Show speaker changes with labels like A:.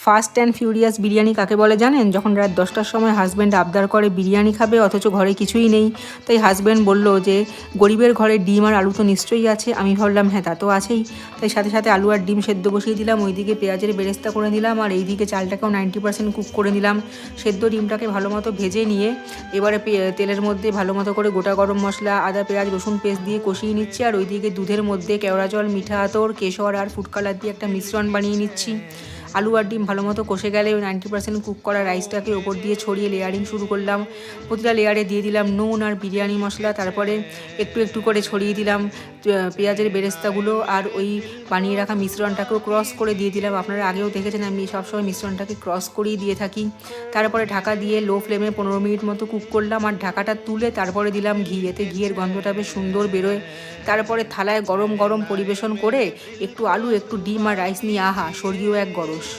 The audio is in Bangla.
A: ফাস্ট অ্যান্ড ফিউরিয়াস বিরিয়ানি কাকে বলে জানেন? যখন রাত 10টার সময় হাজব্যান্ড আবদার করে বিরিয়ানি খাবে, অথচ ঘরে কিছুই নেই। তাই হাজব্যান্ড বলল যে গরিবের ঘরে ডিম আর আলু তো নিশ্চয়ই আছে। আমি ভাবলাম হ্যাঁ, তা তো আছেই। তাই সাথে সাথে আলু আর ডিম সেদ্ধ বসিয়ে দিলাম, ওইদিকে পেঁয়াজের বেরেস্তা করে নিলাম, আর এইদিকে চালটাকেও 90% কুক করে নিলাম। সেদ্ধ ডিমটাকে ভালো মতো ভেজে নিয়ে এবারে তেলের মধ্যে ভালো মতো করে গোটা গরম মশলা, আদা, পেঁয়াজ, রসুন পেস্ট দিয়ে কষিয়ে নিচ্ছি। আর ওইদিকে দুধের মধ্যে কেওড়া জল, মিঠা আতর, কেশর আর ফুড কালার দিয়ে একটা মিশ্রণ বানিয়ে নিচ্ছি। আলু আর ডিম ভালো মতো কষে গেলে ওই 90% কুক করা রাইসটাকে ওপর দিয়ে ছড়িয়ে লেয়ারিং শুরু করলাম। প্রতিটা লেয়ারে দিয়ে দিলাম নুন আর বিরিয়ানি মশলা, তারপরে একটু একটু করে ছড়িয়ে দিলাম পেঁয়াজের বেরেস্তাগুলো, আর ওই বানিয়ে রাখা মিশ্রণটাকেও ক্রস করে দিয়ে দিলাম। আপনারা আগেও দেখেছেন আমি সবসময় মিশ্রণটাকে ক্রস করেই দিয়ে থাকি। তারপরে ঢাকা দিয়ে লো ফ্লেমে 15 মিনিট মতো কুক করলাম, আর ঢাকাটা তুলে তারপরে দিলাম ঘি, এতে ঘিয়ের গন্ধটা বেশ সুন্দর বেরোয়। তারপরে থালায় গরম গরম পরিবেশন করে একটু আলু, একটু ডিম আর রাইস নিয়ে আহা স্বর্গীয় এক গরজ।